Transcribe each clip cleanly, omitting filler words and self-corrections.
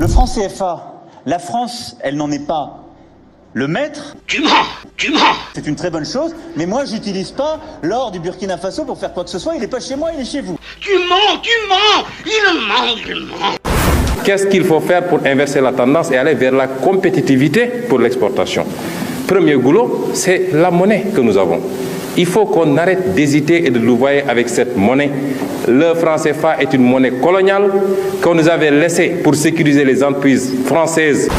Le franc CFA, la France, elle n'en est pas le maître. Tu mens. C'est une très bonne chose, mais moi j'utilise pas l'or du Burkina Faso pour faire quoi que ce soit, il est pas chez moi, il est chez vous. Tu mens. Il ment. Qu'est-ce qu'il faut faire pour inverser la tendance et aller vers la compétitivité pour l'exportation? Premier goulot, c'est la monnaie que nous avons. Il faut qu'on arrête d'hésiter et de louvoyer avec cette monnaie. Le franc CFA est une monnaie coloniale qu'on nous avait laissée pour sécuriser les entreprises françaises.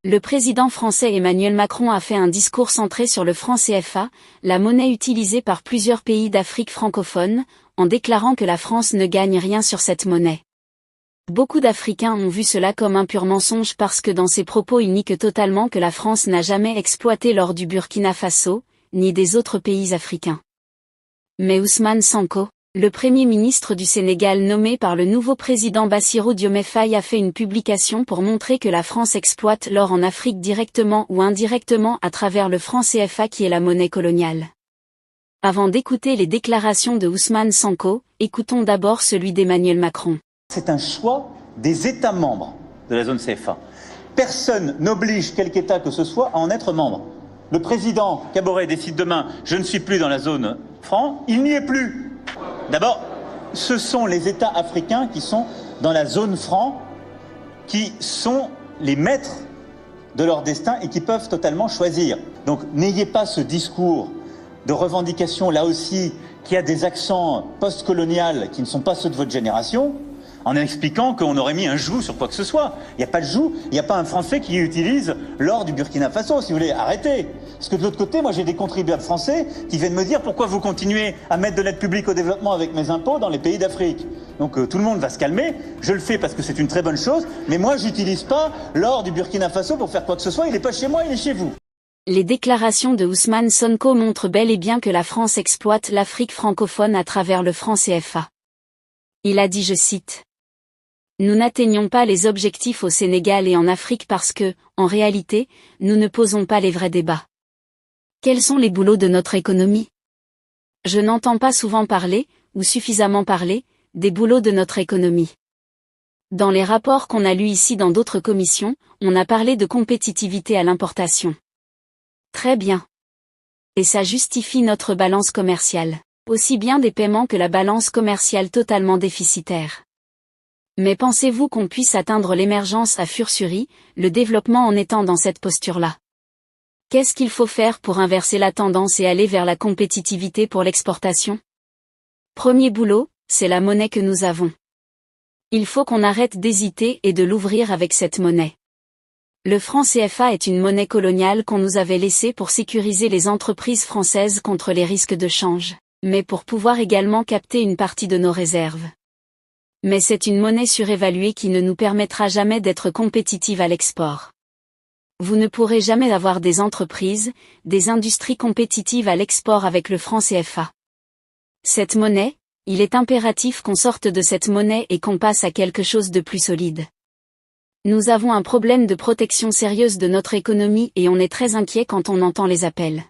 Le président français Emmanuel Macron a fait un discours centré sur le franc CFA, la monnaie utilisée par plusieurs pays d'Afrique francophone, en déclarant que la France ne gagne rien sur cette monnaie. Beaucoup d'Africains ont vu cela comme un pur mensonge parce que dans ses propos il nie totalement que la France n'a jamais exploité l'or du Burkina Faso, ni des autres pays africains. Mais Ousmane Sonko, le Premier ministre du Sénégal nommé par le nouveau président Bassirou Diomaye Faye, a fait une publication pour montrer que la France exploite l'or en Afrique directement ou indirectement à travers le franc CFA qui est la monnaie coloniale. Avant d'écouter les déclarations de Ousmane Sonko, écoutons d'abord celui d'Emmanuel Macron. C'est un choix des États membres de la zone CFA. Personne n'oblige quelque État que ce soit à en être membre. Le président Kaboré décide demain, je ne suis plus dans la zone franc, il n'y est plus. D'abord, ce sont les États africains qui sont dans la zone franc, qui sont les maîtres de leur destin et qui peuvent totalement choisir. Donc n'ayez pas ce discours de revendication, là aussi, qui a des accents post-coloniaux qui ne sont pas ceux de votre génération, en expliquant qu'on aurait mis un joug sur quoi que ce soit. Il n'y a pas de joug, il n'y a pas un Français qui utilise l'or du Burkina Faso, si vous voulez, arrêtez. Parce que de l'autre côté, moi j'ai des contribuables français qui viennent me dire pourquoi vous continuez à mettre de l'aide publique au développement avec mes impôts dans les pays d'Afrique. Donc tout le monde va se calmer, je le fais parce que c'est une très bonne chose, mais moi j'utilise pas l'or du Burkina Faso pour faire quoi que ce soit, il n'est pas chez moi, il est chez vous. Les déclarations de Ousmane Sonko montrent bel et bien que la France exploite l'Afrique francophone à travers le franc CFA. Il a dit, je cite, « Nous n'atteignons pas les objectifs au Sénégal et en Afrique parce que, en réalité, nous ne posons pas les vrais débats. Quels sont les boulots de notre économie? Je n'entends pas souvent parler, ou suffisamment parler, des boulots de notre économie. Dans les rapports qu'on a lus ici dans d'autres commissions, on a parlé de compétitivité à l'importation. Très bien. Et ça justifie notre balance commerciale, aussi bien des paiements que la balance commerciale totalement déficitaire. Mais pensez-vous qu'on puisse atteindre l'émergence à Fursurie, le développement en étant dans cette posture-là? Qu'est-ce qu'il faut faire pour inverser la tendance et aller vers la compétitivité pour l'exportation? Premier boulot, c'est la monnaie que nous avons. Il faut qu'on arrête d'hésiter et de l'ouvrir avec cette monnaie. Le franc CFA est une monnaie coloniale qu'on nous avait laissée pour sécuriser les entreprises françaises contre les risques de change, mais pour pouvoir également capter une partie de nos réserves. Mais c'est une monnaie surévaluée qui ne nous permettra jamais d'être compétitive à l'export. Vous ne pourrez jamais avoir des entreprises, des industries compétitives à l'export avec le franc CFA. Cette monnaie, il est impératif qu'on sorte de cette monnaie et qu'on passe à quelque chose de plus solide. Nous avons un problème de protection sérieuse de notre économie et on est très inquiet quand on entend les appels.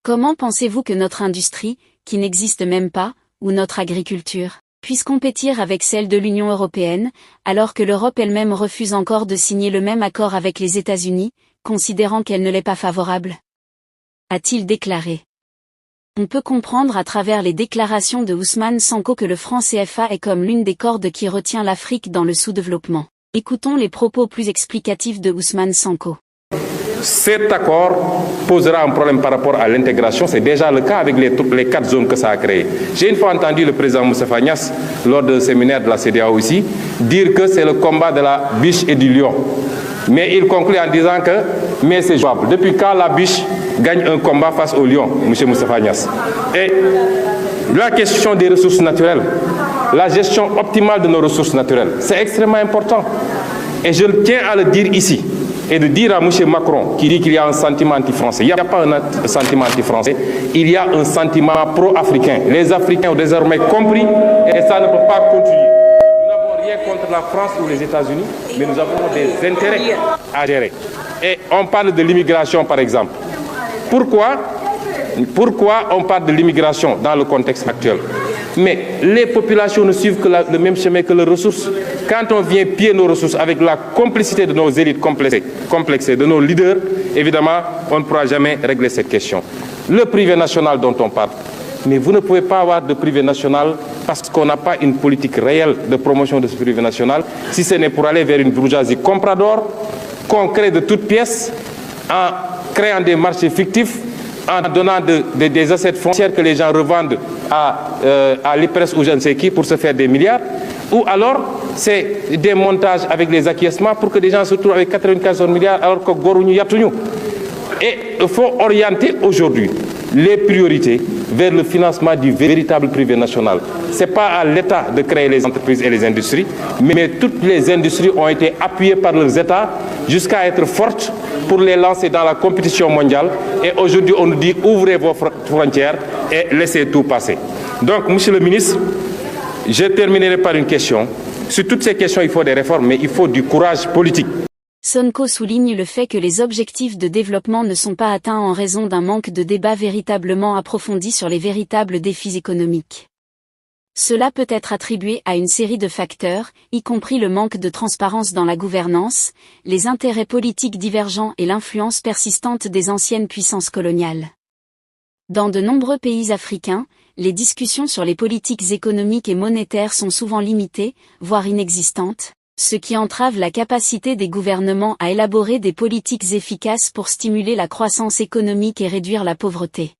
Comment pensez-vous que notre industrie, qui n'existe même pas, ou notre agriculture, puisse compétir avec celle de l'Union européenne, alors que l'Europe elle-même refuse encore de signer le même accord avec les États-Unis, considérant qu'elle ne l'est pas favorable? A-t-il déclaré. On peut comprendre à travers les déclarations de Ousmane Sonko que le franc CFA est comme l'une des cordes qui retient l'Afrique dans le sous-développement. Écoutons les propos plus explicatifs de Ousmane Sonko. Cet accord posera un problème par rapport à l'intégration. C'est déjà le cas avec les 4 zones que ça a créées. J'ai une fois entendu le président Moustapha Niasse, lors d'un séminaire de la CEDEAO ici, dire que c'est le combat de la biche et du lion. Mais il conclut en disant que mais c'est jouable. Depuis quand la biche gagne un combat face au lion, M. Moustapha Niasse? Et la question des ressources naturelles, la gestion optimale de nos ressources naturelles, c'est extrêmement important. Et je tiens à le dire ici. Et de dire à M. Macron qui dit qu'il y a un sentiment anti-français. Il n'y a pas un sentiment anti-français, il y a un sentiment pro-africain. Les Africains ont désormais compris et ça ne peut pas continuer. Nous n'avons rien contre la France ou les États-Unis, mais nous avons des intérêts à gérer. Et on parle de l'immigration par exemple. Pourquoi on parle de l'immigration dans le contexte actuel? Mais les populations ne suivent que le même chemin que leurs ressources. Quand on vient piller nos ressources avec la complicité de nos élites complexées, de nos leaders, évidemment, on ne pourra jamais régler cette question. Le privé national dont on parle, mais vous ne pouvez pas avoir de privé national parce qu'on n'a pas une politique réelle de promotion de ce privé national, si ce n'est pour aller vers une bourgeoisie comprador, qu'on crée de toutes pièces, en créant des marchés fictifs, en donnant des assets foncières que les gens revendent à l'IPRES ou je ne sais qui pour se faire des milliards, ou alors c'est des montages avec les acquiescements pour que des gens se trouvent avec 94 milliards alors que goruñu yattuñu. Et il faut orienter aujourd'hui les priorités vers le financement du véritable privé national. Ce n'est pas à l'État de créer les entreprises et les industries, mais toutes les industries ont été appuyées par leurs États jusqu'à être fortes pour les lancer dans la compétition mondiale. Et aujourd'hui, on nous dit ouvrez vos frontières et laissez tout passer. Donc, Monsieur le ministre, je terminerai par une question. Sur toutes ces questions, il faut des réformes, mais il faut du courage politique. Sonko souligne le fait que les objectifs de développement ne sont pas atteints en raison d'un manque de débat véritablement approfondi sur les véritables défis économiques. Cela peut être attribué à une série de facteurs, y compris le manque de transparence dans la gouvernance, les intérêts politiques divergents et l'influence persistante des anciennes puissances coloniales. Dans de nombreux pays africains, les discussions sur les politiques économiques et monétaires sont souvent limitées, voire inexistantes, ce qui entrave la capacité des gouvernements à élaborer des politiques efficaces pour stimuler la croissance économique et réduire la pauvreté.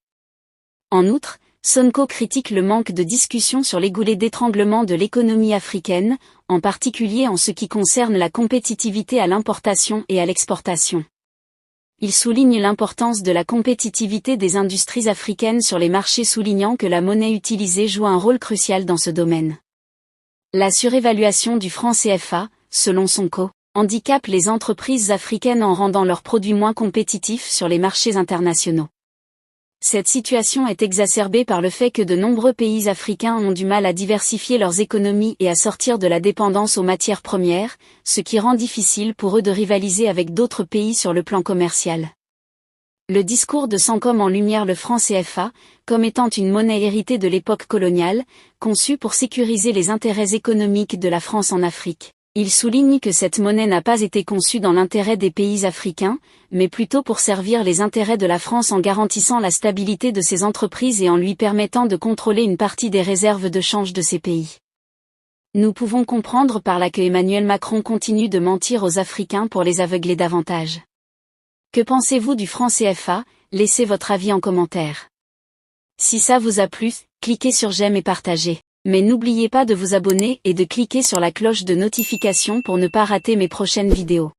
En outre, Sonko critique le manque de discussion sur les goulets d'étranglement de l'économie africaine, en particulier en ce qui concerne la compétitivité à l'importation et à l'exportation. Il souligne l'importance de la compétitivité des industries africaines sur les marchés, soulignant que la monnaie utilisée joue un rôle crucial dans ce domaine. La surévaluation du franc CFA, selon Sonko, handicape les entreprises africaines en rendant leurs produits moins compétitifs sur les marchés internationaux. Cette situation est exacerbée par le fait que de nombreux pays africains ont du mal à diversifier leurs économies et à sortir de la dépendance aux matières premières, ce qui rend difficile pour eux de rivaliser avec d'autres pays sur le plan commercial. Le discours de Sonko met en lumière le franc CFA, comme étant une monnaie héritée de l'époque coloniale, conçue pour sécuriser les intérêts économiques de la France en Afrique. Il souligne que cette monnaie n'a pas été conçue dans l'intérêt des pays africains, mais plutôt pour servir les intérêts de la France en garantissant la stabilité de ses entreprises et en lui permettant de contrôler une partie des réserves de change de ces pays. Nous pouvons comprendre par là que Emmanuel Macron continue de mentir aux Africains pour les aveugler davantage. Que pensez-vous du franc CFA? Laissez votre avis en commentaire. Si ça vous a plu, cliquez sur j'aime et partagez. Mais n'oubliez pas de vous abonner et de cliquer sur la cloche de notification pour ne pas rater mes prochaines vidéos.